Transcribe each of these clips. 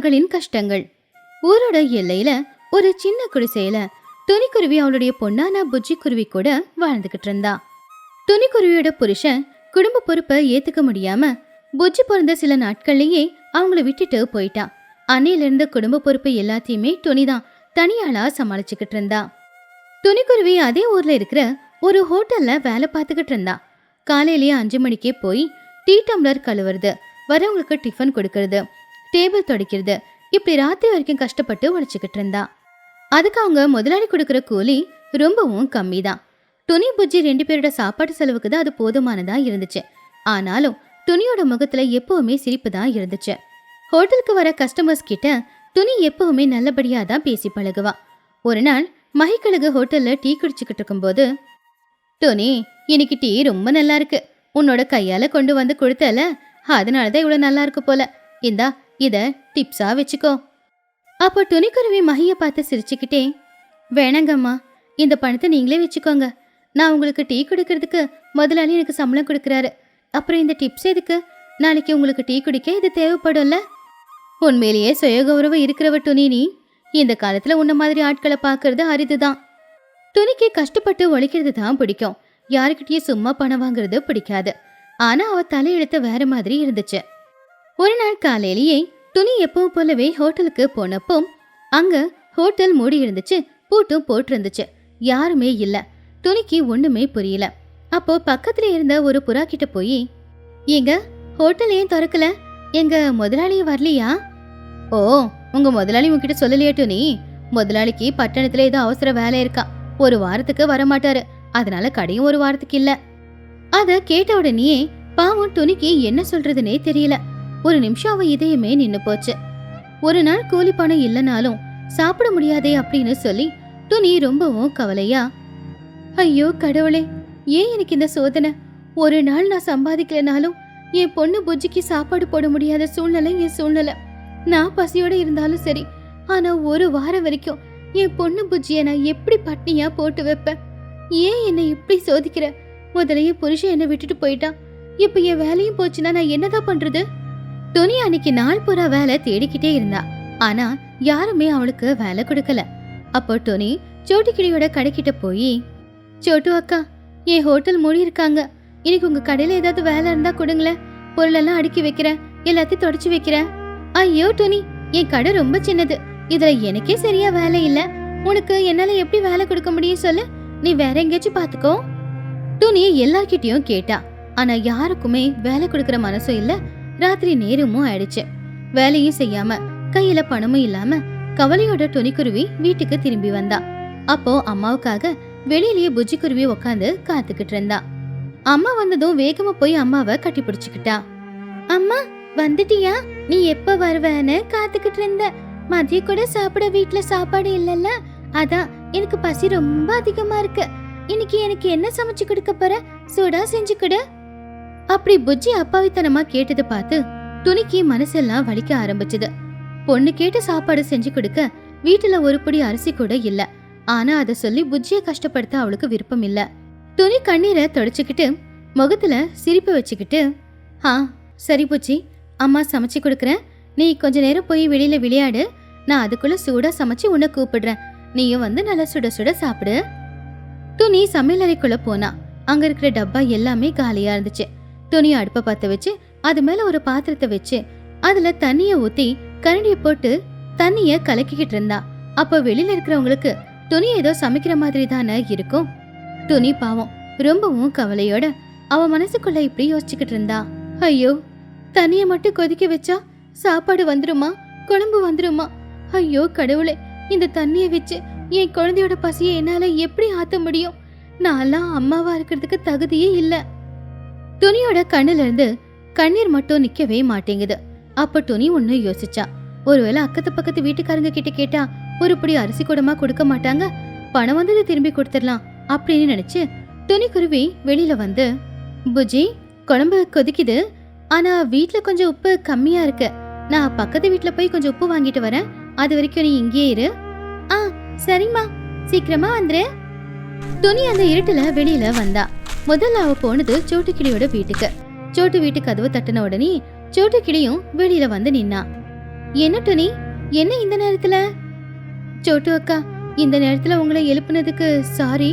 மகளின் கஷ்டங்கள். ஊரோட எல்லையில ஒரு சின்ன குடிசையில துணிக்குருவி அவளுடைய பொண்ணான புஜ்ஜி குருவி கூட வாழ்ந்துகிட்டு இருந்தா. துணிக்குருவியோட புருஷன் குடும்ப பொறுப்பை ஏத்துக்க முடியாம புஜ்ஜி பிறந்த சில நாட்கள்லயே அவங்கள விட்டுட்டு போயிட்டான். அன்னையில இருந்த குடும்ப பொறுப்பு எல்லாத்தையுமே துணிதான் தனியாளா சமாளிச்சுக்கிட்டு இருந்தா. துணிக்குருவி அதே ஊர்ல இருக்கிற ஒரு ஹோட்டல்ல வேலை பார்த்துக்கிட்டு இருந்தா. காலையிலேயே 5 மணிக்கே போய் டீ டம்ளர் கழுவுறது, வரவங்களுக்கு டிஃபன் கொடுக்கறது, டேபிள் துடைக்கிறது, இப்படி ராத்திரி வரைக்கும் கஷ்டப்பட்டு உழைச்சிக்கிட்டு இருந்தா. அதுக்கு அவங்க முதலாளி கொடுக்கற கூலி ரொம்பவும் கம்மி தான். துணி புஜ்ஜி 2 பேரோட சாப்பாட்டு செலவுக்கு தான் அது போதுமானதா இருந்துச்சு. ஆனாலும் துணியோட முகத்துல எப்பவுமே சிரிப்பு தான் இருந்துச்சு. ஹோட்டலுக்கு வர கஸ்டமர்ஸ் கிட்ட துணி எப்பவுமே நல்லபடியா தான் பேசி பழகுவா. ஒரு நாள் மகிக்கழகு ஹோட்டல்ல டீ குடிச்சுக்கிட்டு இருக்கும்போது, துணி இன்னைக்கு டீ ரொம்ப நல்லா இருக்கு, உன்னோட கையால கொண்டு வந்து கொடுத்தல, அதனாலதான் இவ்வளவு நல்லா இருக்கு போல, இந்தா இத டிப்ஸா வச்சுக்கோ. அப்போ துணிக்குருவி மகிய பார்த்து சிரிச்சுக்கிட்டே, வேணாங்கம்மா, இந்த பணத்தை நீங்களே வச்சுக்கோங்க, நான் உங்களுக்கு டீ குடிக்கிறதுக்கு முதலாளி எனக்கு சம்பளம் கொடுக்கறாரு, அப்புறம் இந்த டிப்ஸ் எதுக்கு, நாளைக்கு உங்களுக்கு டீ குடிக்க இது தேவைப்படும்ல. உண்மையிலேயே சுயகௌரவம் இருக்கிறவ துணி, நீ இந்த காலத்துல உன்ன மாதிரி ஆட்களை பாக்குறது அரிதுதான். துணிக்கு கஷ்டப்பட்டு உழைக்கிறது தான் பிடிக்கும், யாருக்கிட்டயும் சும்மா பணம் வாங்குறது பிடிக்காது. ஆனா அவ தலையெழுத்து வேற மாதிரி இருந்துச்சு. ஒரு நாள் காலையிலேயே துணி எப்பவும் போலவே ஹோட்டலுக்கு போனப்போ அங்க ஹோட்டல் மூடி இருந்துச்சு, பூட்டும் போட்டு இருந்துச்சு, யாருமே இல்ல. துணிக்கு ஒண்ணுமே புரியல. அப்போ பக்கத்துல இருந்த ஒரு புறா கிட்ட போய், எங்க ஹோட்டல் ஏன் திறக்கல, எங்க முதலாளியும் வரலையா? ஓ, உங்க முதலாளி உங்ககிட்ட சொல்லலையா துணி? முதலாளிக்கு பட்டணத்துல ஏதோ அவசர வேலை இருக்கா, ஒரு வாரத்துக்கு வரமாட்டாரு, அதனால கடையும் ஒரு வாரத்துக்கு இல்ல. அத கேட்ட உடனே பாவம் துணிக்கு என்ன சொல்றதுன்னே தெரியல. ஒரு நிமிஷம் அவ இதயமே நின்னு போச்சு. ஒரு நாள் கூலி பணம் இல்லனாலும் சாப்பிட முடியாதே அப்படின்னு சொல்லி துணி ரொம்பவும் கவலையா, ஐயோ கடவுளே, ஏன் எனக்கு இந்த சோதனை, ஒரு நாள் நான் சம்பாதிக்கலனாலும் என் பொண்ணு புஜ்ஜிக்கு சாப்பாடு போட முடியாத சூழ்நிலை என் சூழ்நிலை. நான் பசியோட இருந்தாலும் சரி, ஆனா ஒரு வாரம் வரைக்கும் என் பொண்ணு புஜ்ஜிய நான் எப்படி பட்னியா போட்டு வைப்பேன்? ஏன் என்னை இப்படி சோதிக்கிற? முதலையே புருஷன் என்னை விட்டுட்டு போயிட்டான், இப்ப என் வேலையும் போச்சுன்னா நான் என்னதான் பண்றது? துணி அன்னைக்கு நாள் பூரா வேலை தேடிக்கிட்டே இருந்தா. ஆனா யாருமே அவளுக்கு வேலை கொடுக்கல. அப்போ துணி சோட்டுக்கிளியோட கடைக்கிட்ட போய், சோட்டு அக்கா, என் ஹோட்டல் மூடி இருக்காங்க, இன்னைக்கு உங்க கடையில ஏதாவது வேலை இருந்தா கொடுங்களேன், பொருளெல்லாம் அடுக்கி வைக்கிறேன், எல்லாத்தையும் தொடச்சு வைக்கிறேன். ஐயோ துணி, என் கடை ரொம்ப சின்னது, இதுல எனக்கே சரியா வேலை இல்ல, உனக்கு என்னால எப்படி வேலை கொடுக்க முடியும் சொல்லு, நீ வேற எங்கேயாச்சும் பாத்துக்கோ. துணி எல்லார்கிட்டயும் கேட்டா, ஆனா யாருக்குமே வேலை கொடுக்கற மனசும் இல்ல. ராத்திரி நேரமும் ஆயிடுச்சு. வேலையும் செய்யாம கையில பணமும் இல்லாம கவலையோட துணிக்குருவி வீட்டுக்கு திரும்பி வந்தா. அப்போ அம்மாவுக்காக வெளியிலேயே புஜ்ஜி குருவி உட்காந்து காத்துக்கிட்டு இருந்தா. அம்மா வந்ததும் வேகமா போய் அம்மாவை கட்டி பிடிச்சுக்கிட்டா. அம்மா வந்துட்டியா? நீ எப்ப வருவேன்னு காத்துக்கிட்டு இருந்த, மதியம் கூட சாப்பிட வீட்டுல சாப்பாடு இல்லல்ல, அதான் எனக்கு பசி ரொம்ப அதிகமா இருக்கு, இன்னைக்கு எனக்கு என்ன சமைச்சு கொடுக்க போற, சூடா செஞ்சு கொடு. அப்படி புஜ்ஜி அப்பாவித்தனமா கேட்டதை பார்த்து துணிக்கு மனசெல்லாம் வலிக்க ஆரம்பிச்சது. பொண்ணு கேட்டு சாப்பாடு செஞ்சு கொடுக்க வீட்டுல ஒரு பிடி அரிசி கூட இல்ல. ஆனா அதை சொல்லி புஜ்ஜிய கஷ்டப்படுத்த அவளுக்கு விருப்பம் இல்ல. துணி கண்ணீரை தொடச்சுக்கிட்டு முகத்துல சிரிப்பு வச்சுக்கிட்டு, சரி புஜ்ஜி, அம்மா சமைச்சு கொடுக்கறேன், நீ கொஞ்ச நேரம் போய் வெளியில விளையாடு, நான் அதுக்குள்ள சூடா சமைச்சு உன்னை கூப்பிடுறேன், நீயும் வந்து நல்லா சுட சுட சாப்பிடு. துணி சமையலறைக்குள்ள போனா. அங்க இருக்கிற டப்பா எல்லாமே காலியா இருந்துச்சு. துணி அடுப்ப பத்த வச்சு அது மேல ஒரு பாத்திரத்தை வச்சு அதுல தண்ணிய ஊத்தி கரண்டிய போட்டு தண்ணிய கலக்கிக்கிட்டு இருந்தா. அப்ப வெளியில இருக்கிறவங்களுக்கு துணி ஏதோ சமைக்கிற மாதிரி தானே இருக்கும். துணி பாவம் ரொம்பவும் கவலையோட அவ மனசுக்குள்ள இப்படி யோசிச்சுக்கிட்டு இருந்தா. ஐயோ, தண்ணிய மட்டும் கொதிக்க வச்சா சாப்பாடு வந்துருமா, குழம்பு வந்துருமா? ஐயோ கடவுளே, இந்த தண்ணிய வச்சு என் குழந்தையோட பசியை என்னால எப்படி ஆத்த முடியும்? நான்லாம் அம்மாவா இருக்கிறதுக்கு தகுதியே இல்ல. துணியோட கண்ணுல இருந்து கண்ணீர் மட்டும் நிக்கவே மாட்டேங்குது. அப்ப துணி ஒண்ணு யோசிச்சா, ஒருவேளை அக்கத்து பக்கத்து வீட்டுக்காரங்க கிட்ட கேட்டா ஒரு பிடி அரிசி கூடமா கொடுக்க மாட்டாங்க, பணம் வந்தது திரும்பி கொடுத்துடலாம் அப்படின்னு நினைச்சு துணிக்குருவி வெளியில வந்து, புஜ்ஜி, குழம்பு கொதிக்குது, ஆனா வீட்டுல கொஞ்சம் உப்பு கம்மியா இருக்கு, நான் பக்கத்து வீட்டுல போய் கொஞ்சம் உப்பு வாங்கிட்டு வரேன், அது வரைக்கும் நீ இங்கே இரு. சரிம்மா, சீக்கிரமா வந்துரு. துணி அந்த இருட்டுல வெளியில வந்தா. முதல்ல அவ போனது சோட்டுக்கிளியோட வீட்டுக்கு. சோட்டு வீட்டு கதவு தட்டின உடனே சோட்டுக்கிளியும் வெளியில வந்து நின்னா. என்ன துணி, என்ன இந்த நேரத்துல? சோட்டு அக்கா, இந்த நேரத்துல உங்களை எழுப்புனதுக்கு சாரி.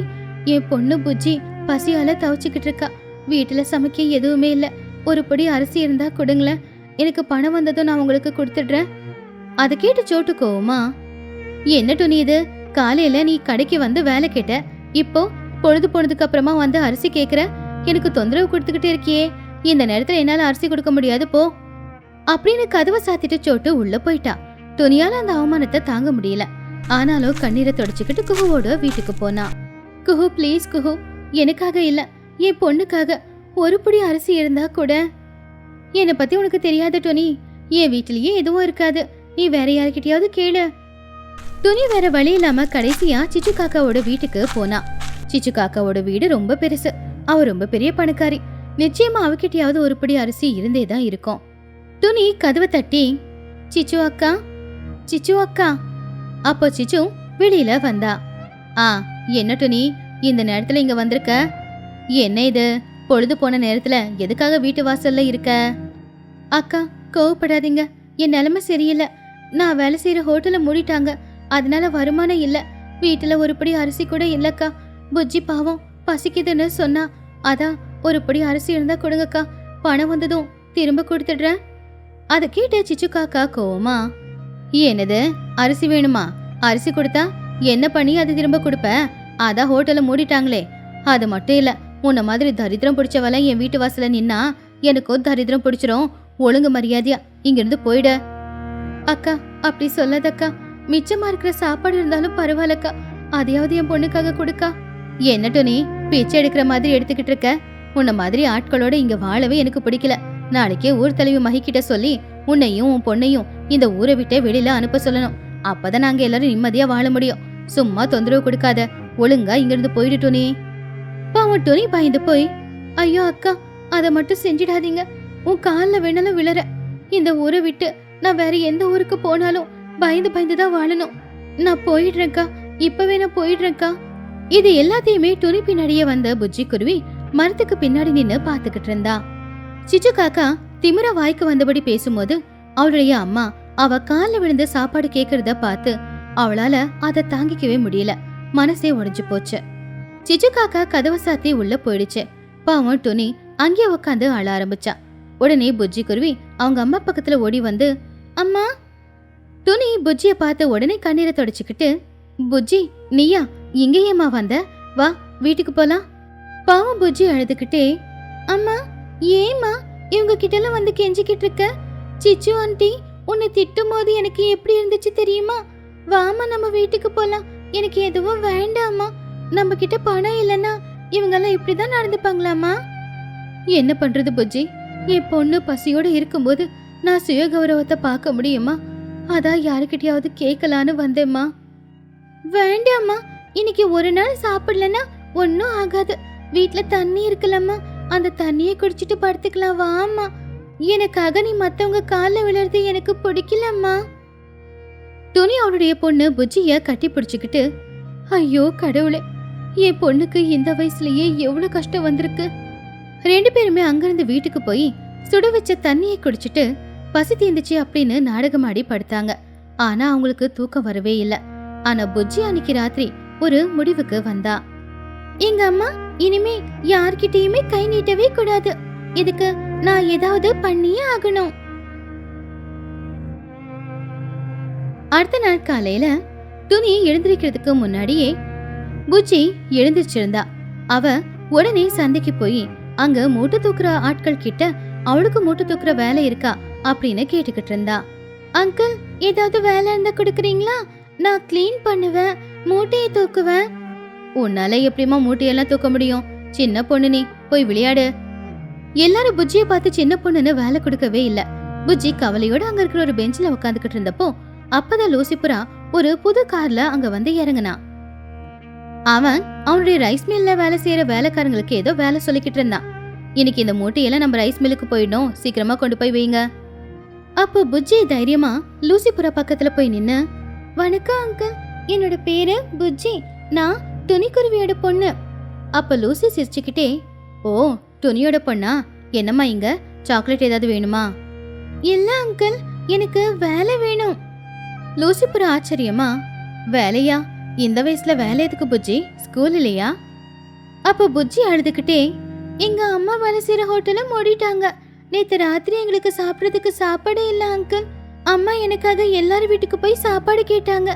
என் பொண்ணு புஜ்ஜி பசியால தவிச்சுக்கிட்டு இருக்கா. வீட்டுல சமைக்க எதுவுமே இல்ல. ஒரு படி அரிசி இருந்தா கொடுங்களேன், எனக்கு பணம் வந்ததும் நான் உங்களுக்கு கொடுத்துடுறேன். அதை கேட்டு சோட்டு கோவமா, என்ன துணி இது, காலையில நீ கடைக்கு வந்து வேலை கேட்ட, இப்போ பொழுது போனதுக்கு அப்புறமா வந்து அரிசி கேக்குற, எனக்கு தொந்தரவு கொடுத்துக்கிட்டே இருக்கியே, இந்த நேரத்துல என்னால அரிசி கொடுக்க முடியாது போ அப்படின்னு கதவை சாத்திட்டு சோட்டு உள்ள போயிட்டா. துணியால அந்த அவமானத்தை தாங்க முடியல. ஆனாலும் கண்ணீரை தொடச்சுக்கிட்டு குஹுவோட வீட்டுக்கு போனா. குஹு ப்ளீஸ் குஹு, எனக்காக இல்ல, என் பொண்ணுக்காக ஒரு புடி அரிசி இருந்தா கூட. என்னை பத்தி உனக்கு தெரியாத துணி, என் வீட்டிலேயே எதுவும் இருக்காது, நீ வேற யார்கிட்டயாவது கேளு. துணி வேற வழி இல்லாம கடைசியா சிச்சு காக்காவோட வீட்டுக்கு போனா. சிச்சு காக்காவோட வீடு ரொம்ப பெருசு. அவ ரொம்ப பெரிய பணக்காரி. நிச்சயமா அவகிட்டயாவது ஒரு படி அரிசி இருந்தேதான் இருக்கும். துணி கதவை தட்டி, சிச்சு அக்கா, சிச்சு அக்கா. அப்போ சிச்சு வெளியில வந்தா. என்ன துணி, இந்த நேரத்துல இங்க வந்திருக்க? என்ன இது, பொழுது போன நேரத்துல எதுக்காக வீட்டு வாசல்ல இருக்க? அக்கா கோவப்படாதீங்க, என் நிலைமை சரியில்லை. நான் வேலை செய்யற ஹோட்டலை மூடிட்டாங்க, அதனால வருமானம் இல்ல. வீட்டுல ஒரு படி அரிசி கூட இல்லக்கா. புஜ்ஜி பாவம் பசிக்குதுன்னு சொன்னா, அதான் ஒரு படி அரிசி இருந்தா கொடுங்கக்கா, பணம் வந்ததும் திரும்ப கொடுத்துடுறேன். அதை கேட்ட சிச்சு காக்கா கோவமா, என்னது அரிசி வேணுமா? அரிசி கொடுத்தா என்ன பண்ணி அது திரும்ப கொடுப்ப? அதான் ஹோட்டலை மூடிட்டாங்களே. அது மட்டும் இல்ல, உன்ன மாதிரி தரித்திரம் பிடிச்சவள என் வீட்டு வாசல நின்னா எனக்கும் தரித்திரம் பிடிச்சிரும். ஒழுங்கு மரியாதையா இங்கிருந்து போயிட. அக்கா அப்படி சொல்லாதக்கா, மிச்சமா இருக்கிற சாப்பாடு இருந்தாலும் பரவாயில்லக்கா, அதையாவது என் பொண்ணுக்காக கொடுக்கா. என்ன டோனி பிச்சை எடுக்கிற மாதிரி எடுத்துக்கிட்டு இருக்க? உன்ன மாதிரி ஆட்களோட இங்க வாழவே எனக்கு பிடிக்கல. நாளைக்கே ஊர் தலைவி மகிக்கிட்ட சொல்லி உன்னையும் உன் பொண்ணையும் இந்த ஊரை விட்டே வெளியில அனுப்ப சொல்லணும். அப்பதான் நாங்க எல்லாரும் நிம்மதியா வாழ முடியும். சும்மா தொந்தரவு கொடுக்காத, ஒழுங்கா இங்கிருந்து போயிடு டோனி. பாவம் டோனி பயந்து போய், ஐயோ அக்கா, அதை மட்டும் செஞ்சிடாதீங்க, உன் காலில் வேணாலும் விழற. இந்த ஊரை விட்டு நான் வேற எந்த ஊருக்கு போனாலும் பயந்து பயந்துதான் வாழணும். நான் போயிடுறேன்க்கா, இப்பவே நான் போயிடுறேன்க்கா. இது எல்லாத்தையுமே துணி பின்னாடியே வந்த புஜ்ஜி குருவி மரத்துக்கு பின்னாடி நின்னு பாத்துக்கிட்டு இருந்தா. சிச்சு காக்கா திமிர வாய்க்கு வந்தபடி பேசும்போது அவளுடைய அம்மா அவ காலில் விழுந்து சாப்பாடு கேக்குறத பார்த்து அவளால அதை தாங்கிக்கவே முடியல. மனசே உடைஞ்சு போச்சு. சிச்சு காக்கா கதவை சாத்தி உள்ள போயிடுச்சு. பாவம் துணி அங்கேயே உட்காந்து அழ ஆரம்பிச்சா. உடனே புஜ்ஜி குருவி அவங்க அம்மா பக்கத்துல ஓடி வந்து, அம்மா. துணி புஜ்ஜிய பார்த்து உடனே கண்ணீரை தொடச்சுக்கிட்டு, புஜ்ஜி நீயா, இங்க ஏமா வந்த? வா வீட்டுக்கு போலாம். பாவம் புஜ்ஜி அழுதுகிட்டே, அம்மா ஏமா இவங்க கிட்டலாம் வந்து கெஞ்சிக்கிட்டு இருக்க? சிச்சு ஆண்டி உன்னை திட்டும் போது எனக்கு எப்படி இருந்துச்சு தெரியுமா? வாமா நம்ம வீட்டுக்கு போலாம், எனக்கு எதுவும் வேண்டாமா. நம்ம கிட்ட பணம் இல்லைன்னா இவங்கெல்லாம் இப்படிதான் நடந்துப்பாங்களாமா? என்ன பண்றது புஜ்ஜி, என் பொண்ணு பசியோட இருக்கும்போது நான் சுய கௌரவத்தை பார்க்க முடியுமா? அதான் யாருக்கிட்டையாவது கேட்கலான்னு வந்தேம்மா. வேண்டாம்மா, இன்னைக்கு ஒரு நாள் சாப்பிடலன்னா ஒன்னும் ஆகாது. வீட்டுல தண்ணி இருக்கலம்மா, அந்த தண்ணியை குடிச்சிட்டு படுத்துக்கலாம் வாம்மா. எனக்காக நீ மத்தவங்க காலில் விழுறது எனக்கு பிடிக்கலம்மா. துணி அவளுடைய பொண்ணு புஜ்ஜிய கட்டி பிடிச்சுக்கிட்டு, ஐயோ கடவுளே, என் பொண்ணுக்கு இந்த வயசுலயே எவ்வளவு கஷ்டம் வந்திருக்கு. ரெண்டு பேருமே அங்கிருந்து வீட்டுக்கு போய் சுட வச்ச தண்ணியை குடிச்சிட்டு பசி தீந்துச்சு அப்படின்னு நாடகமாடி படுத்தாங்க. ஆனா அவங்களுக்கு தூக்கம் வரவே இல்ல. ஆனா புஜ்ஜி அன்னைக்கு ராத்திரி ஒரு முடிவுக்கு வந்தா. எங்க அம்மா இனிமே யார்கிட்டயுமே கை நீட்டவே கூடாது, இதுக்கு நான் ஏதாவது பண்ணியே ஆகணும். அடுத்த நாள் காலையில துணி எழுந்திருக்கிறதுக்கு முன்னாடியே புஜ்ஜி எழுந்திருச்சிருந்தா. அவ உடனே சந்தைக்கு போய் அங்க மூட்டை தூக்குற ஆட்கள் கிட்ட அவளுக்கு மூட்டை தூக்குற வேலை இருக்கா அப்படின்னு கேட்டுக்கிட்டு இருந்தா. அங்கிள் ஏதாவது வேலை இருந்தா கொடுக்குறீங்களா? நான் கிளீன் பண்ணுவேன், மூட்டையை தூக்குவேன். உன்னால எப்படிமா மூட்டையெல்லாம் தூக்க முடியும்? சின்ன பொண்ணு, நீ போய் விளையாடு. எல்லாரும் புஜ்ஜியை பார்த்து சின்ன பொண்ணுன்னு வேலை கொடுக்கவே இல்ல. புஜ்ஜி கவலையோட அங்க இருக்கிற ஒரு பெஞ்சில உட்காந்துக்கிட்டு இருந்தப்போ அப்பதான் லூசிபுரா ஒரு புது கார்ல அங்க வந்து இறங்குனா. அவன் அவனுடைய ரைஸ் மில்ல வேலை செய்யற வேலைக்காரங்களுக்கு ஏதோ வேலை சொல்லிக்கிட்டு இருந்தான். இன்னைக்கு இந்த மூட்டையெல்லாம் நம்ம ரைஸ் மில்லுக்கு போயிடும், சீக்கிரமா கொண்டு போய் வைங்க. அப்போ புஜ்ஜி தைரியமா லூசிபுரா பக்கத்துல போய் நின்னு, வணக்கம் அங்கிள், என்னோட பேரு புஜ்ஜி, நான் துணிக்குருவியோட பொண்ணு. அப்ப லூசி சிரிச்சுக்கிட்டே, ஓ துணியோட பொண்ணா, என்னம்மா இங்க சாக்லேட் ஏதாவது வேணுமா? இல்ல அங்கிள், எனக்கு வேலை வேணும். லூசிபுர ஆச்சரியமா, வேலையா? இந்த வயசுல வேலை எதுக்கு புஜ்ஜி? ஸ்கூல் இல்லையா? அப்போ புஜ்ஜி அழுதுகிட்டே, எங்க அம்மா வேலை செய்யற ஹோட்டல மூடிட்டாங்க. நேத்து ராத்திரி எங்களுக்கு சாப்பிடறதுக்கு சாப்பாடே இல்ல அங்கிள். அம்மா எனக்காக எல்லாரும் வீட்டுக்கு போய் சாப்பாடு கேட்டாங்க.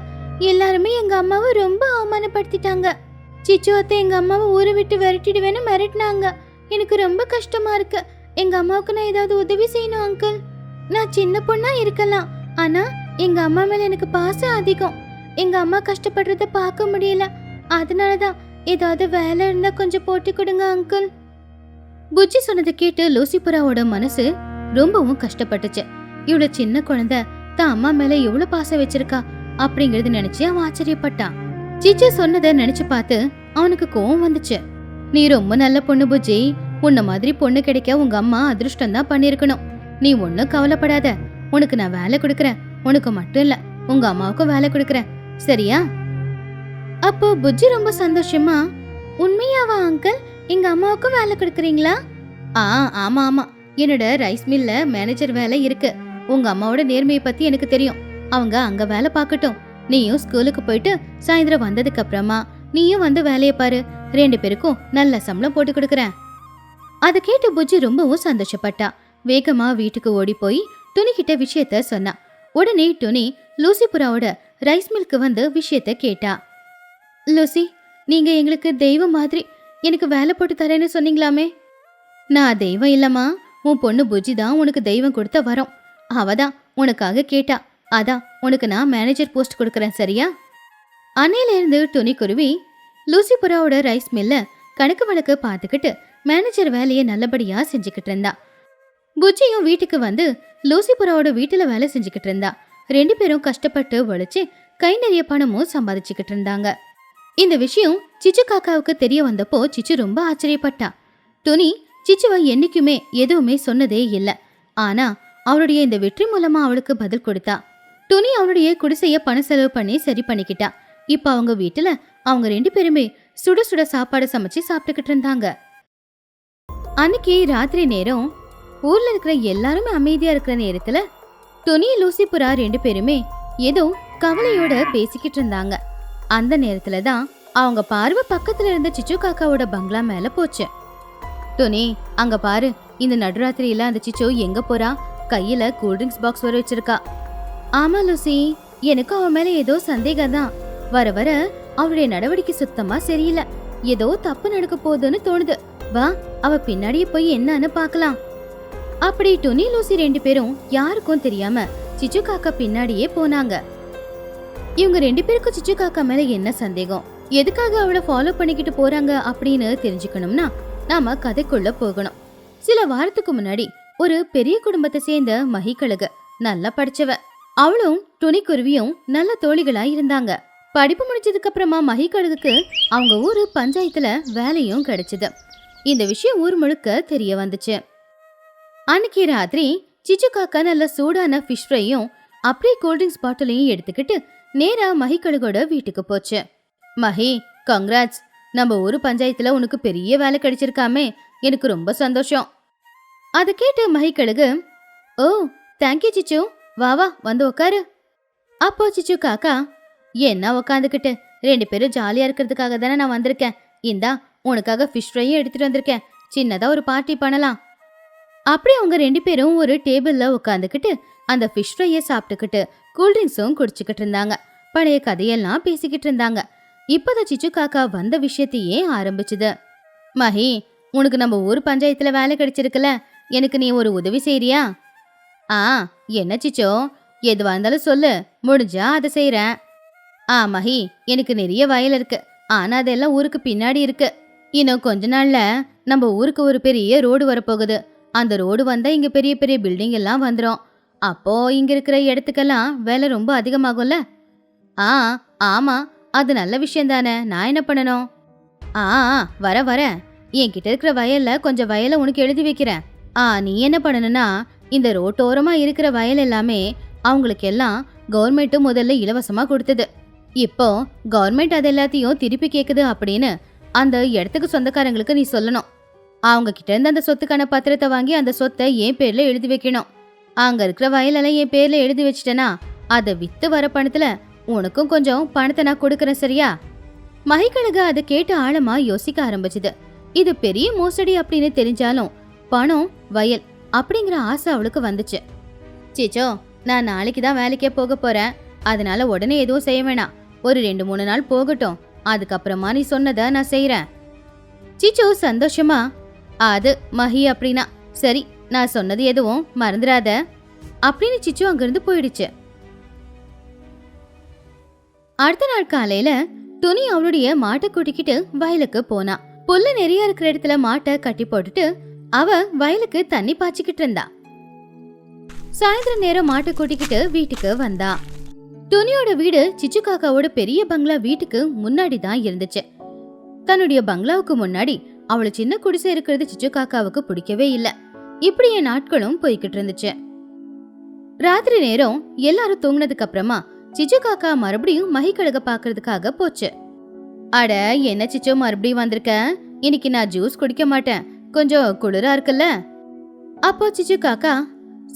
எல்லாருமே எங்க அம்மாவை ரொம்ப அவமானப்படுத்திட்டாங்க. சிச்சு அத்தை எங்க அம்மாவை ஊரை விட்டு விரட்டிடுவேன்னு மிரட்டினாங்க. எனக்கு ரொம்ப கஷ்டமா இருக்கு. எங்க அம்மாவுக்கு நான் ஏதாவது உதவி செய்யணும் அங்கிள். நான் சின்ன பொண்ணா இருக்கலாம், ஆனா எங்க அம்மா மேல எனக்கு பாசம் அதிகம். எங்க அம்மா கஷ்டப்படுறத பார்க்க முடியல. அதனாலதான் ஏதாவது வேலை இருந்தா கொஞ்சம் போட்டு கொடுங்க அங்கிள். புஜ்ஜி சொன்னதை கேட்டு லூசிபுராவோட மனசு ரொம்பவும் கஷ்டப்பட்டுச்சு. இவ்வளவு சின்ன குழந்தை தான் அம்மா மேல எவ்வளவு பாசம் வச்சிருக்கா அப்படிங்கறது நினைச்சு அவன் ஆச்சரியப்பட்டான். சிச்சு சொன்னதை நினைச்சு பார்த்து அவனுக்கு கோவம் வந்துச்சு. நீ ரொம்ப நல்ல பொண்ணு புஜ்ஜி. உன்ன மாதிரி பொண்ணு கிடைக்க உங்க அம்மா அதிர்ஷ்டம் தான் பண்ணிருக்கணும். நீ ஒன்னும் கவலைப்படாத. உனக்கு நான் வேலை கொடுக்கறேன். உனக்கு மட்டும் இல்ல, உங்க அம்மாவுக்கும் வேலை கொடுக்கறேன், சரியா? அப்போ புஜ்ஜி ரொம்ப சந்தோஷமா, உண்மையாவா அங்கிள்? எங்க அம்மாவுக்கும் வேலை கொடுக்கறீங்களா? ஆமா ஆமா, என்னோட ரைஸ் மில்ல மேனேஜர் வேலை இருக்கு. உங்க அம்மாவோட நேர்மையை பத்தி எனக்கு தெரியும். அவங்க அங்க வேலை பார்க்கட்டும். நீயும் ஸ்கூலுக்கு போயிட்டு சாயந்தரம் வந்ததுக்கு அப்புறமா நீயும் வந்து வேலையை பாரு. 2 பேருக்கும் நல்ல சம்பளம் போட்டு கொடுக்கறேன். அதை கேட்டு புஜ்ஜி ரொம்பவும் சந்தோஷப்பட்டா. வேகமா வீட்டுக்கு ஓடி போய் துணி கிட்ட விஷயத்த சொன்னா. உடனே துணி லூசிபுராவோட ரைஸ் மில்க்கு வந்து விஷயத்த கேட்டா. லூசி, நீங்க எங்களுக்கு தெய்வம் மாதிரி. எனக்கு வேலை போட்டு தரேன்னு சொன்னீங்களாமே. நான் தெய்வம் இல்லம்மா, உன் பொண்ணு புஜ்ஜி தான் உனக்கு தெய்வம் கொடுத்த வரோம். அவதான் உனக்காக கேட்டா. அதான் உனக்கு நான் மேனேஜர் போஸ்ட் கொடுக்கறேன், சரியா? அன்னையில இருந்து துணி குருவி லூசிபுராவோட ரைஸ் மில்ல கணக்கு வழக்கு பார்த்துக்கிட்டு மேனேஜர் வேலையை நல்லபடியா செஞ்சுக்கிட்டு இருந்தா. புஜ்ஜியும் வீட்டுக்கு வந்து லூசிபுராவோட வீட்டுல வேலை செஞ்சுக்கிட்டு இருந்தா. 2 பேரும் கஷ்டப்பட்டு உழைச்சு கை நிறைய பணமும் சம்பாதிச்சுக்கிட்டு இருந்தாங்க. இந்த விஷயம் சிச்சு காக்காவுக்கு தெரிய வந்தப்போ சிச்சு ரொம்ப ஆச்சரியப்பட்டா. துணி சிச்சுவை என்னைக்குமே எதுவுமே சொன்னதே இல்ல. ஆனா அவளுடைய இந்த வெற்றி மூலமா அவளுக்கு பதில் கொடுத்தா. துணி அவளுடைய குடிசைய பண செலவு பண்ணி சரி பண்ணிக்கிட்டா. இப்ப அவங்க வீட்டுல அவங்க 2 பேருமே சுட சுட சாப்பாடு சமைச்சு சாப்பிட்டுக்கிட்டு இருந்தாங்க. அன்னைக்கு ராத்திரி நேரம் ஊர்ல இருக்கிற எல்லாருமே அமைதியா இருக்கிற நேரத்துல துணி லூசிபுரா 2 பேருமே ஏதோ கவலையோட பேசிக்கிட்டு இருந்தாங்க. அந்த நேரத்துல தான் அவங்க பார்வை பக்கத்துல இருந்த சிச்சு காக்காவோட பங்களா மேல போச்சு. துணி, அங்க பாரு, இந்த நடுராத்திரியில அந்த சிச்சு எங்க போறா? கையில கூல்ட்ரிங்க்ஸ் பாக்ஸ் வர வச்சிருக்கா. ஆமா லூசி, எனக்கும் அவன் மேல ஏதோ சந்தேகம் தான். வர வர அவளுடைய நடவடிக்கை சுத்தமா சரியில்லை. ஏதோ தப்பு நடக்க போகுதுன்னு தோணுது. வா, அவ பின்னாடியே போய் என்னன்னு பாக்கலாம். அப்படி துணி லூசி 2 பேரும் யாருக்கும் தெரியாம சிச்சு காக்கா பின்னாடியே போனாங்க. இவங்க 2 பேருக்கும் சிச்சு காக்கா மேல என்ன சந்தேகம், எதுக்காக அவளை ஃபாலோ பண்ணிக்கிட்டு போறாங்க அப்படின்னு தெரிஞ்சுக்கணும்னா நாம கதைக்குள்ள போகணும். சில வாரத்துக்கு முன்னாடி ஒரு பெரிய குடும்பத்தை சேர்ந்த மகிக்கழுகு, நல்லா படிச்சவ. அவளும் துணிக்குருவியும் நல்ல தோழிகளா இருந்தாங்க. படிப்பு முடிச்சதுக்கு அப்புறமா மகிக்கழுகுக்கு அவங்க ஊரு பஞ்சாயத்துல வேலையும் கிடைச்சது. இந்த விஷயம் ஊர் முழுக்க தெரிய வந்துச்சு. அன்னைக்கு ராத்திரி சிச்சு காக்கா நல்ல சூடான ஃபிஷ் ஃப்ரையும் அப்படியே கூல்ட்ரிங்க்ஸ் பாட்டிலையும் எடுத்துக்கிட்டு நேரா மகிக்கழுகோட வீட்டுக்கு போச்சு. மஹி, கங்க்ராட்ஸ், நம்ம ஊரு பஞ்சாயத்துல உனக்கு பெரிய வேலை கிடைச்சிருக்காமே, எனக்கு ரொம்ப சந்தோஷம். அதை கேட்டு மகிக்கழுகு, ஓ தேங்க்யூ சிச்சு, வா வா வந்து உக்காரு. அப்போ சிச்சு காக்கா, என்ன உக்காந்துக்கிட்டு, 2 பேரும் ஜாலியா இருக்கிறதுக்காக தானே நான் வந்திருக்கேன். இந்தா உனக்காக ஃபிஷ் ஃப்ரையும் எடுத்துட்டு வந்திருக்கேன். சின்னதா ஒரு பார்ட்டி பண்ணலாம். அப்படி அவங்க 2 பேரும் ஒரு டேபிள்ல உட்காந்துக்கிட்டு அந்த ஃபிஷ் ஃப்ரையை சாப்பிட்டுக்கிட்டு கூல்ட்ரிங்க்ஸும் குடிச்சுக்கிட்டு இருந்தாங்க. பழைய கதையெல்லாம் பேசிக்கிட்டு இருந்தாங்க. இப்பதான் சிச்சு காக்கா வந்த விஷயத்தையே ஆரம்பிச்சுது. மஹி, உனக்கு நம்ம ஊர் பஞ்சாயத்துல வேலை கிடைச்சிருக்குல, எனக்கு நீ ஒரு உதவி செய்யறியா? என்ன சிச்சோ, எதுவா இருந்தாலும் சொல்லு, முடிஞ்சா அதை செய்யறேன். மஹி, எனக்கு நிறைய வயல் இருக்கு, ஆனா அதெல்லாம் ஊருக்கு பின்னாடி இருக்கு. இன்னும் கொஞ்ச நாள்ல நம்ம ஊருக்கு ஒரு பெரிய ரோடு வரப்போகுது. அந்த ரோடு வந்தா இங்க பெரிய பெரிய பில்டிங் எல்லாம் வந்துடும். அப்போ இங்க இருக்கிற இடத்துக்கெல்லாம் வேலை ரொம்ப அதிகமாகும்ல. ஆமா, அது நல்ல விஷயம் தானே. நான் என்ன பண்ணணும்? வர வர என்கிட்ட இருக்கிற வயல்ல கொஞ்சம் வயலை உனக்கு எழுதி வைக்கிறேன். நீ என்ன பண்ணணும்னா, இந்த ரோட்டோரமா இருக்கிற வயல் எல்லாமே அவங்களுக்கு எல்லாம் கவர்மெண்ட் முதல்ல இலவசமா கொடுத்தது. இப்போ கவர்மெண்ட் அது எல்லாத்தையும் திருப்பி கேக்குது அப்படின்னு அந்த இடத்துக்கு சொந்தக்காரங்களுக்கு நீ சொல்லணும். அவங்க கிட்ட இருந்து அந்த சொத்துக்கான பத்திரத்தை வாங்கி அந்த சொத்தை என் பேர்ல எழுதி வைக்கணும். அங்க இருக்கிற வயலெல்லாம் என் பேர்ல எழுதி வச்சிட்டேனா அதை வித்து வர பணத்துல உனக்கும் கொஞ்சம் பணத்தை நான் கொடுக்கறேன், சரியா? மகிக்கழகு அதை கேட்டு ஆழமா யோசிக்க ஆரம்பிச்சுது. இது பெரிய மோசடி அப்படின்னு தெரிஞ்சாலும் பணம் வயல் அப்படிங்கிற ஆசை அவளுக்கு வந்துச்சு. சீச்சோ, நான் நாளைக்கு தான் வேலைக்கே போக போறேன், அதனால உடனே எதுவும் செய்ய வேணாம். ஒரு 2-3 நாள் போகட்டும், அதுக்கப்புறமா நீ சொன்னதை நான் செய்யறேன். சீச்சோ சந்தோஷமா, அது மஹி அப்படின்னா சரி, நான் சொன்னது எதுவும் மறந்துடாத அப்படின்னு சிச்சு அங்கிருந்து போயிடுச்சு. அடுத்த நாள் காலையில துணி அவளுடைய மாட்டை கூட்டிக்கிட்டு வயலுக்கு போனா. புல்லு நிறைய இருக்கிற இடத்துல மாட்டை கட்டி போட்டுட்டு அவ வயலுக்கு தண்ணி பாய்ச்சிக்கிட்டு இருந்தா. சாயந்தர நேரம் மாட்டை கூட்டிக்கிட்டு வீட்டுக்கு வந்தா. துணியோட வீடு சிச்சு காக்காவோட பெரிய பங்களா வீட்டுக்கு முன்னாடி தான் இருந்துச்சு. தன்னுடைய பங்களாவுக்கு முன்னாடி அவளை சின்ன குடிசை இருக்கிறது சிச்சு காக்காவுக்கு பிடிக்கவே இல்ல. இப்படியே நாட்களும் போய்கிட்டு இருந்துச்சு. ராத்திரி நேரம் எல்லாரும் தூங்கினதுக்கு அப்புறமா சிச்சு காக்கா மறுபடியும் மகிக்கழக பாக்குறதுக்காக போச்சு. அட, என்ன சிச்சு மறுபடியும் வந்திருக்க? இன்னைக்கு நான் ஜூஸ் குடிக்க மாட்டேன், கொஞ்சம் குளிரா இருக்குல்ல? அப்போ சிச்சு காக்கா,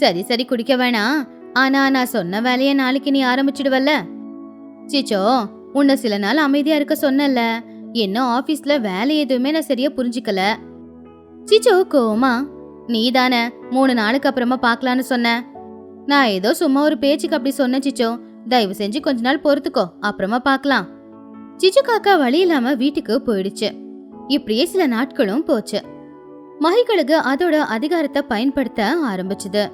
சரி சரி குடிக்க வேணாம், ஆனா நான் சொன்ன வேலைய நாளைக்கு நீ ஆரம்பிச்சிடுவல்ல? சிச்சோ, உன்னை சில நாள் அமைதியா இருக்க சொன்னல, இன்னும் ஆபீஸ்ல வேலை எதுவுமே நான் சரியா புரிஞ்சுக்கல. சிச்சோ கோமா, நீ தானே 3 நாளுக்கு அப்புறமா பாக்கலான்னு சொன்ன. நான் ஏதோ சும்மா ஒரு பேச்சுக்கு அப்படி சொன்னேன் சிச்சோ, தயவு செஞ்சு கொஞ்ச நாள் பொறுத்துக்கோ, அப்புறமா பாக்கலாம். சிச்சு காக்கா வழி இல்லாம வீட்டுக்கு போயிடுச்சு. இப்படியே சில நாட்களும் போச்சு. மகிக்கழகு அதோட அதிகாரத்தை பயன்படுத்த ஆரம்பிச்சுது.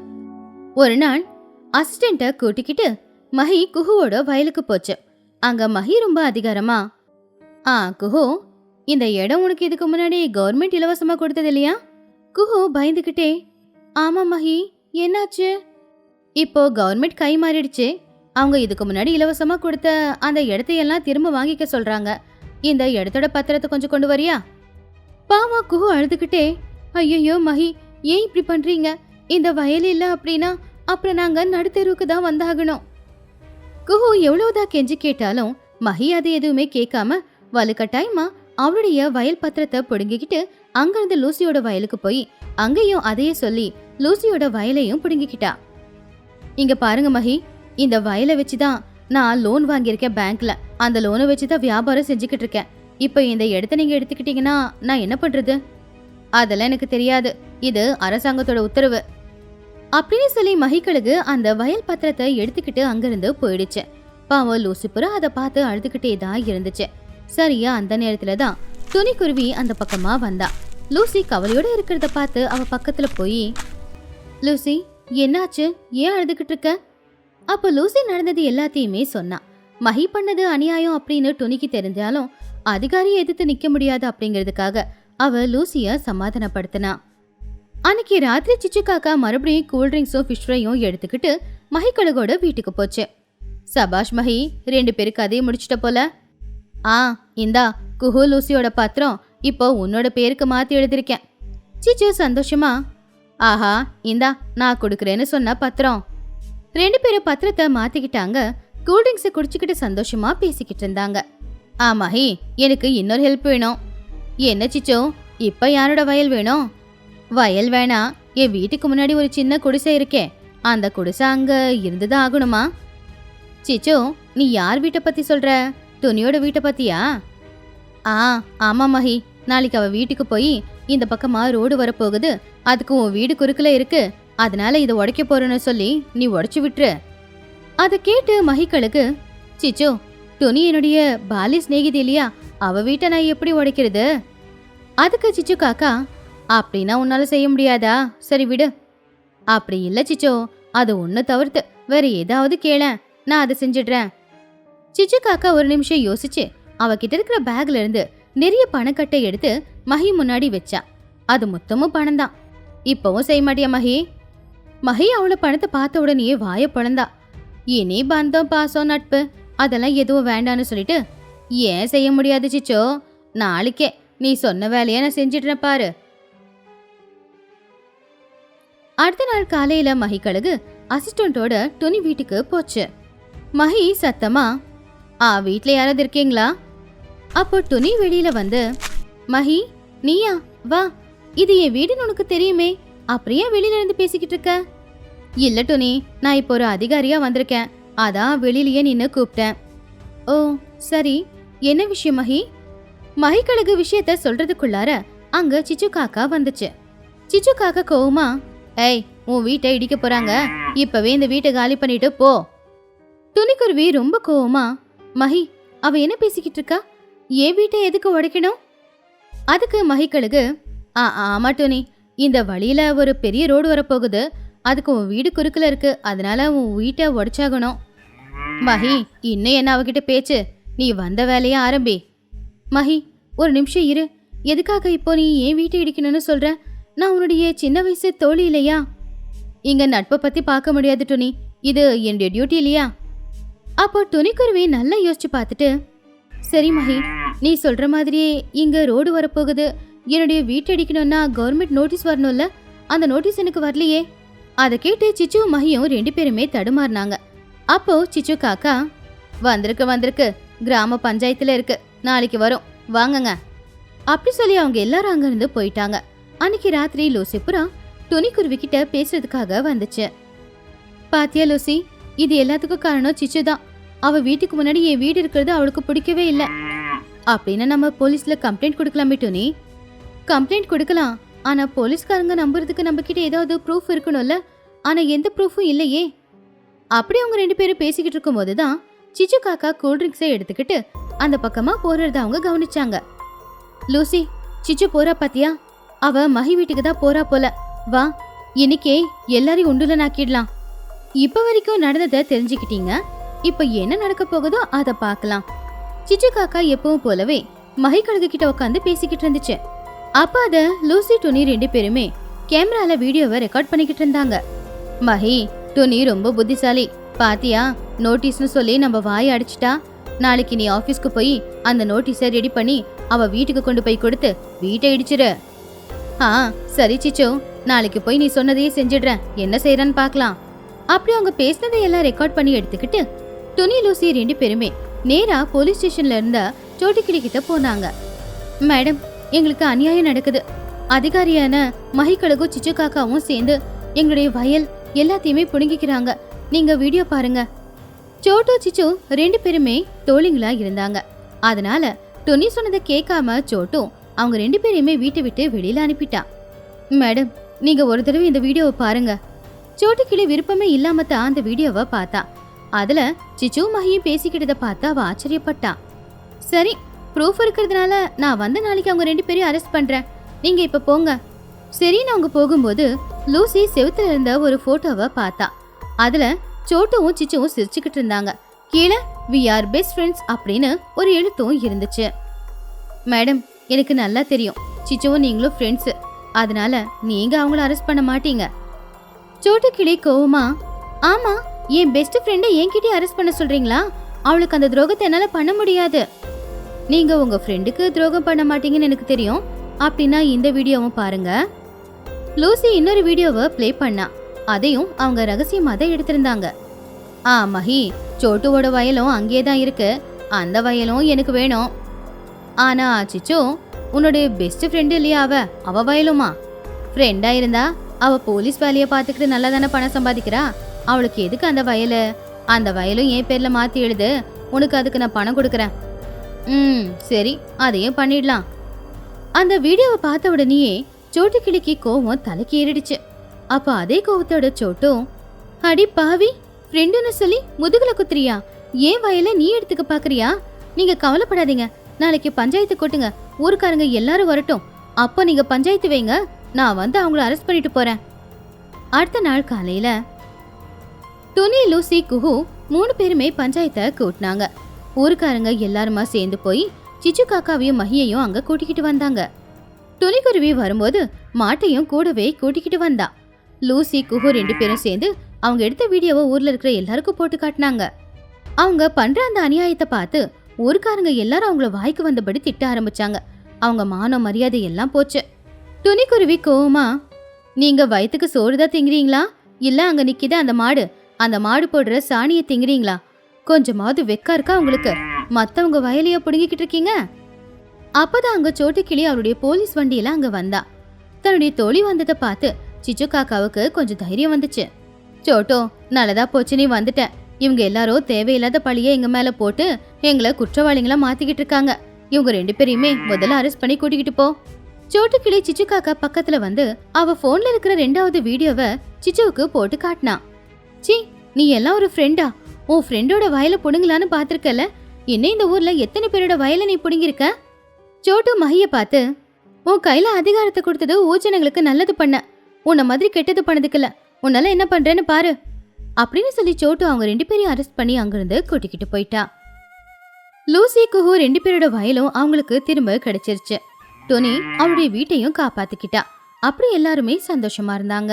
ஒரு நாள் அசிஸ்டண்ட கூட்டிக்கிட்டு மஹி குஹுவோட வயலுக்கு போச்சு. அங்க மஹி ரொம்ப அதிகாரமா, குஹு, இந்த இடம் உனக்கு இதுக்கு முன்னாடி கவர்மெண்ட் இலவசமா கொடுத்தது இல்லையா? குஹு பயந்துகிட்டே, ஆமா மஹி, என்னாச்சு? இப்போ கவர்மெண்ட் கை மாறிடுச்சு, அவங்க இதுக்கு முன்னாடி இலவசமா கொடுத்த அந்த இடத்தையெல்லாம் திரும்ப வாங்கிக்க சொல்றாங்க. இந்த இடத்தோட பத்திரத்தை கொஞ்சம் கொண்டு வரியா? பாவா குஹு அழுதுகிட்டே, ஐயோ மஹி, ஏன் இப்படி பண்றீங்க? இந்த வயல் இல்ல அப்படின்னா அப்புறம் நாங்க நடுத்தெருவுக்கு தான் வந்தாகணும். குஹு எவ்வளவுதான் கெஞ்சி கேட்டாலும் மஹி அது எதுவுமே கேட்காம வலுக்கட்டாயமா அவளுடைய வயல் பத்திரத்தை புடுங்கிக்கிட்டு அங்கிருந்து லூசியோட வயலுக்கு போய் அங்கேயும் அதையே சொல்லி லூசியோட வயலையும் புடுங்கிக்கிட்டா. இங்க பாருங்க மஹி, இந்த வயலை வச்சுதான் நான் லோன் வாங்கியிருக்கேன் பேங்க்ல. அந்த லோனை வச்சுதான் வியாபாரம் செஞ்சுக்கிட்டு இருக்கேன். இப்ப இந்த இடத்த நீங்க எடுத்துக்கிட்டீங்கன்னா நான் என்ன பண்றது? அதெல்லாம் எனக்கு தெரியாது, இது அரசாங்கத்தோட உத்தரவு அப்படின்னு சொல்லி மகிக்கழகு அந்த வயல் பத்திரத்தை எடுத்துக்கிட்டு அங்கிருந்து போயிடுச்சு. பாவம் லூசிபுரா அதை பார்த்து அழுதுகிட்டே தான் இருந்துச்சு. சரியா அந்த நேரத்துலதான் துணிக்குருவி அந்த பக்கமா வந்தா. லூசி கவலையோட இருக்கிறத பார்த்து அவ பக்கத்துல போய், லூசி என்னாச்சு, ஏன் அழுதுகிட்டு இருக்க? அப்ப லூசி நடந்தது எல்லாத்தையுமே சொன்னா. மஹி பண்ணது அநியாயம் அப்படின்னு துணிக்கு தெரிஞ்சாலும் அதிகாரியை எதிர்த்து நிக்க முடியாது அப்படிங்கிறதுக்காக அவ லூசிய சமாதானப்படுத்தினா. அன்னைக்கு ராத்திரி சிச்சு காக்கா மறுபடியும் கூல்ட்ரிங்க்ஸும் ஃபிஷ் ஃப்ரையும் எடுத்துக்கிட்டு மகிக்கழகோட வீட்டுக்கு போச்சு. சபாஷ் மஹி, 2 பேருக்கு கதையை முடிச்சிட்ட போல. இந்தா குஹு லூசியோட பத்திரம் இப்போ உன்னோட பேருக்கு மாத்தி எழுதிருக்கேன். சிச்சு சந்தோஷமா, ஆஹா, இந்தா நான் கொடுக்குறேன்னு சொன்ன பத்திரம். 2 பேரும் பத்திரத்தை மாத்திக்கிட்டாங்க. கூல்ட்ரிங்க்ஸை குடிச்சுக்கிட்டு சந்தோஷமா பேசிக்கிட்டு இருந்தாங்க. மஹி, எனக்கு இன்னொரு ஹெல்ப் வேணும். என்ன சிச்சோ, இப்ப யாரோட வயல் வேணும்? வயல் வேணா, என் வீட்டுக்கு முன்னாடி ஒரு சின்ன குடிசை இருக்கே, அந்த குடிசை அங்க இருந்துதான் ஆகணுமா? சிச்சோ, நீ யார் வீட்டை பத்தி சொல்ற? துணியோட வீட்டை பத்தியா? ஆமா மஹி, நாளைக்கு அவ வீட்டுக்கு போய் இந்த பக்கமா ரோடு வரப்போகுது, அதுக்கு உன் வீடு குறுக்குல இருக்கு, அதனால இதை உடைக்க போறேன்னு சொல்லி நீ உடைச்சு விட்டுரு. அதை கேட்டு மகிக்கழகு, சிச்சோ, துணி என்னுடைய பாலி ஸ்நேகிதி இல்லையா, அவ வீட்டை நான் எப்படி உடைக்கிறது? அதுக்கு சிச்சு காக்கா, அப்படின்னா உன்னால செய்ய முடியாதா? சரி விடு. அப்படி இல்ல சிச்சோ, அது ஒண்ணு தவிர்த்து வேற ஏதாவது கேள, நான் அதை செஞ்சிடுறேன். சிச்சு காக்கா ஒரு நிமிஷம் யோசிச்சு அவகிட்ட இருக்கிற பேக்ல இருந்து நிறைய பணக்கட்டை எடுத்து மஹி முன்னாடி வச்சா. அது மொத்தமும் பணம் தான். இப்பவும் செய்ய மாட்டியா மஹி? மஹி அவளை பணத்தை பார்த்த உடனேயே வாய பொழந்தா. இனி பந்தம் பாசம் நட்பு அதெல்லாம் எதுவும் வேண்டான்னு சொல்லிட்டு, ஏன் செய்ய முடியாது சிச்சோ, நாளைக்கே நீ சொன்ன வேலையை நான் செஞ்சிடுறேன் பாரு. அடுத்த நாள் காலையில மகிக்கழகு அசிஸ்டண்டோட துணி வீட்டுக்கு போச்சு. மஹி சத்தமா, வீட்டுல யாராவது இருக்கீங்களா? அப்போ துணி வெளியில வந்து, மஹி நீயா, வா, இது என் வீடுன்னு உனக்கு தெரியுமே, அப்படியே வெளியில இருந்து பேசிக்கிட்டு இருக்க? இல்ல டோனி, நான் இப்போ ஒரு அதிகாரியா வந்திருக்கேன், அதான் வெளியிலயே நின்னு கூப்பிட்டேன். ஓ சரி, என்ன விஷயம் மஹி? மஹிக்கழகு விஷயத்த சொல்றதுக்குள்ளார அங்க சிச்சு காக்கா வந்துச்சு. சிச்சு காக்கா கோவமா, ஏய் உன் வீட்டை இடிக்க போறாங்க, இப்பவே இந்த வீட்டை காலி பண்ணிட்டு போ. துணிக்குருவி ரொம்ப கோவமா, மஹி அவ என்ன பேசிக்கிட்டு இருக்கா, என் வீட்டை எதுக்கு உடைக்கணும்? அதுக்கு மஹிக்கழுகு, ஆமா டோனி, இந்த வழியில ஒரு பெரிய ரோடு வரப்போகுது, அதுக்கு உன் வீடு குறுக்கல இருக்கு, அதனால உன் வீட்டை உடைச்சாகணும். மஹி இன்னும் என்ன அவகிட்ட பேச்சு, நீ வந்த வேலைய ஆரம்பி. மஹி ஒரு நிமிஷம் இரு, எதுக்காக இப்போ நீ ஏன் வீட்டை இடிக்கணும்னு சொல்ற? நான் உன்னுடைய சின்ன வயசு தோழி இல்லையா? இங்க நட்பை பத்தி பார்க்க முடியாது டோனி, இது என்னுடைய டியூட்டி இல்லையா? அப்போ துணிக்குருவி நல்லா யோசிச்சு பார்த்துட்டு, சரி மஹி, நீ சொல்ற மாதிரியே இங்க ரோடு வரப்போகுது, என்னுடைய வீட்டை அடிக்கணும்னா கவர்மெண்ட் நோட்டீஸ் வரணும்ல, அந்த நோட்டீஸ் எனக்கு வரலையே. அதை கேட்டு சிச்சு மஹியும் 2 பேருமே தடுமாறினாங்க. அப்போ சிச்சு காக்கா, வந்திருக்கு, கிராம பஞ்சாயத்துல இருக்கு, நாளைக்கு வரும், வாங்கங்க அப்படி சொல்லி அவங்க எல்லாரும் அங்கிருந்து போயிட்டாங்க. அன்னைக்கு ராத்திரி லூசி புறா துணிக்குருவி கிட்ட பேசுறதுக்காக வந்துச்சு. பாத்தியா லூசி, இது எல்லாத்துக்கும் காரணம் சிச்சு தான். அவ வீட்டுக்கு முன்னாடி என் வீடு இருக்கிறது அவளுக்கு பிடிக்கவே இல்லை. அப்படின்னு நம்ம போலீஸ்ல கம்ப்ளைண்ட் கொடுக்கலாமே டோனி? கம்ப்ளைண்ட் கொடுக்கலாம், ஆனா போலீஸ்காரங்க நம்புறதுக்கு நம்ம கிட்ட ஏதாவது ப்ரூஃப் இருக்கணும்ல, ஆனா எந்த ப்ரூஃபும் இல்லையே. அப்படி அவங்க 2 பேரும் பேசிக்கிட்டு இருக்கும் போதுதான் சிச்சு காக்கா கூல்ட்ரிங்க்ஸை எடுத்துக்கிட்டு அந்த பக்கமா போறத அவங்க கவனிச்சாங்க. லூசி, சிச்சு போறா பாத்தியா? அவ மஹி வீட்டுக்கு தான் போறா போல, வா இன்னைக்கே எல்லாரையும் உண்டுல நாக்கிடலாம். இப்ப வரைக்கும் நடந்ததை தெரிஞ்சுக்கிட்டீங்க, இப்ப என்ன நடக்க போகுதோ அதை பார்க்கலாம். சிச்சு காக்கா எப்பவும் போலவே மஹிக்கழுகு கிட்ட உட்காந்து பேசிக்கிட்டு இருந்துச்சு. அப்ப அத லூசி டோனி 2 பேருமே கேமரால வீடியோவை ரெக்கார்ட் பண்ணிக்கிட்டு இருந்தாங்க. மஹி, டோனி ரொம்ப புத்திசாலி, பாத்தியா, நோட்டீஸ்னு சொல்லி நம்ம வாயை அடிச்சிட்டா. நாளைக்கு நீ ஆபீஸ்க்கு போய் அந்த நோட்டீஸை ரெடி பண்ணி அவ வீட்டுக்கு கொண்டு போய் கொடுத்து வீட்டை இடிச்சிரு. சரி சிச்சு, நாளைக்கு போய் நீ சொன்னதையே செஞ்சிடுறேன், என்ன செய்யறான்னு பாக்கலாம். அப்படி அவங்க பேசினதை எல்லாம் ரெக்கார்ட் பண்ணி எடுத்துக்கிட்டு துணி லூசி 2 பேருமே நேரா போலீஸ் ஸ்டேஷன்ல இருந்த சோட்டுக்கிளி கிட்ட போனாங்க. மேடம், எங்களுக்கு அநியாயம் நடக்குது, அதிகாரியான மஹிக்கழுகும் சிச்சு காக்காவும் சேர்ந்து எங்களுடைய வயல் எல்லாத்தையுமே புடுங்கிக்கிறாங்க, நீங்க வீடியோ பாருங்க. சோட்டு சிச்சு 2 பேருமே தோழிங்களா இருந்தாங்க. அதனால துணி சொன்னதை கேட்காம சோட்டு அவங்க 2 பேரையுமே வீட்டை விட்டு வெளியில அனுப்பிட்டான். மேடம், நீங்க ஒரு தடவை இந்த வீடியோவை பாருங்க. சோட்டுக்கிளி விருப்பமே இல்லாம தான் அந்த வீடியோவை பார்த்தா. அதுல சிச்சு மஹியும் பேசிக்கிட்டதை பார்த்து அவ ஆச்சரியப்பட்டான். சரி, ப்ரூஃப் இருக்கிறதுனால நான் வந்த நாளைக்கு அவங்க 2 பேரையும் அரெஸ்ட் பண்றேன், நீங்க இப்ப போங்க. சரின்னு அவங்க போகும்போது லூசி செவுத்துல இருந்த ஒரு போட்டோவை பார்த்தா. அதுல சோட்டுவும் சிச்சுவும் சிரிச்சுக்கிட்டு இருந்தாங்க. கீழே வி ஆர் பெஸ்ட் ஃப்ரெண்ட்ஸ் அப்படின்னு ஒரு எழுத்தும் இருந்துச்சு. மேடம், எனக்கு நல்லா தெரியும் சிச்சுவும் நீங்களும் ஃப்ரெண்ட்ஸ், அதனால நீங்க அவங்கள அரெஸ்ட் பண்ண மாட்டீங்க. சோட்டுக்கிளி கோவமா, ஆமா, என் பெஸ்ட் ஃப்ரெண்டை என்கிட்டயே அரெஸ்ட் பண்ண சொல்றீங்களா? அவளுக்கு அந்த துரோகத்தை என்னால பண்ண முடியாது. நீங்க உங்க ஃப்ரெண்டுக்கு துரோகம் பண்ண மாட்டீங்கன்னு எனக்கு தெரியும், அப்படின்னா இந்த வீடியோவும் பாருங்க. லூசி இன்னொரு வீடியோவை பிளே பண்ணா. அதையும் அவங்க ரகசியமா தான் எடுத்திருந்தாங்க. மஹி, சோட்டுவோட வயலும் அங்கேதான் இருக்கு, அந்த வயலும் எனக்கு வேணும். ஆனா சிச்சு, உன்னுடைய பெஸ்ட் ஃப்ரெண்டு இல்லையா அவ வயலுமா? ஃப்ரெண்டா இருந்தா அவ போலீஸ் வேலையை பார்த்துக்கிட்டு நல்லா தானே பணம் சம்பாதிக்கிறா, அவளுக்கு எதுக்கு அந்த வயலு? அந்த வயலும் என் பேர்ல மாத்தி எழுது, உனக்கு அதுக்கு நான் பணம் கொடுக்கறேன். சரி, அதையும் பண்ணிடலாம். அந்த வீடியோவை பார்த்த உடனேயே சோட்டுக்கிளிக்கு கோவம் தலைக்கு ஏறிடுச்சு. அப்ப அதே கோவத்தோட சோட்டும், அடி பாவி, ஃப்ரெண்டுன்னு சொல்லி முதுகுல குத்துறியா? ஏன் வயல நீ எடுத்துக்க பாக்குறியா? நீங்க கவலைப்படாதீங்க, நாளைக்கு பஞ்சாயத்து கூட்டுங்க, ஊருக்காரங்க எல்லாரும் வரட்டும், அப்போ நீங்க பஞ்சாயத்து வைங்க, நான் வந்து அவங்கள அரெஸ்ட் பண்ணிட்டு போறேன். அடுத்த நாள் காலையில துணி, லூசி, குஹு 3 பேருமே பஞ்சாயத்தை கூட்டினாங்க. ஊருக்காரங்க எல்லாருமா சேர்ந்து போய் சிச்சு காக்காவையும் மஹியையும் அங்க கூட்டிக்கிட்டு வந்தாங்க. துணிக்குருவி வரும்போது மாட்டையும் கூடவே கூட்டிக்கிட்டு வந்தா. லூசி, குஹு 2 பேரும் சேர்ந்து அவங்க எடுத்த வீடியோவை ஊர்ல இருக்கிற எல்லாருக்கும் போட்டு காட்டினாங்க. அவங்க பண்ற அந்த அநியாயத்தை பார்த்து ஊருக்காரங்க எல்லாரும் அவங்கள வாய்க்கு வந்தபடி திட்ட ஆரம்பிச்சாங்க. அவங்க மானம் மரியாதை எல்லாம் போச்சு. துணிக்குருவி கோவமா, நீங்க வயிற்றுக்கு சோறுதான் திங்குறீங்களா, இல்ல அங்க நிக்கித அந்த மாடு போடுற சாணியை திங்குறீங்களா? கொஞ்சமாவது வெக்கா இருக்கா உங்களுக்கு? மத்தவங்க வயலைய புடுங்கிக்கிட்டு இருக்கீங்க. அப்பதான் அங்க சோட்டுக்கிளி அவருடைய போலீஸ் வண்டியில அங்க வந்தா. தன்னுடைய தோழி வந்ததை பார்த்து சிச்சு காக்காவுக்கு கொஞ்சம் தைரியம் வந்துச்சு. சோட்டோ, நல்லதா போச்சு நீ வந்துட்ட. இவங்க எல்லாரும் தேவையில்லாத பழிய எங்க மேல போட்டு எங்களை குற்றவாளிகளா மாத்திக்கிட்டு இருக்காங்க. இவங்க 2 பேரையுமே முதல்ல அரெஸ்ட் பண்ணி கூட்டிக்கிட்டு போ. சோட்டு கிளி சிச்சு காக்கா பக்கத்துல வந்து அவ போன்ல இருக்கிற 2வது வீடியோவை சிச்சுவுக்கு போட்டு காட்டினா. சி, நீ எல்லாம் ஒரு ஃப்ரெண்டா? உன் ஃப்ரெண்டோட வயலை புடுங்கலான்னு பாத்திருக்கல. இன்னும் இந்த ஊர்ல எத்தனை பேரோட வயலை நீ புடுங்கிருக்க? சோட்டு மகிய பார்த்து, உன் கையில அதிகாரத்தை கொடுத்தது ஊஜனங்களுக்கு நல்லது பண்ண, உன்ன மாதிரி கெட்டது பண்ணதுக்குல. உன்னால என்ன பண்றேன்னு பாரு அப்படின்னு சொல்லி சோட்டு அவங்க 2 பேரையும் அரெஸ்ட் பண்ணி அங்கிருந்து கூட்டிக்கிட்டு போயிட்டா. லூசி குஹு 2 பேரோட வயலும் அவங்களுக்கு திரும்ப கிடைச்சிருச்சு. டோனி அவருடைய வீட்டையும் காப்பாத்திக்கிட்டா. அப்படி எல்லாருமே சந்தோஷமா இருந்தாங்க.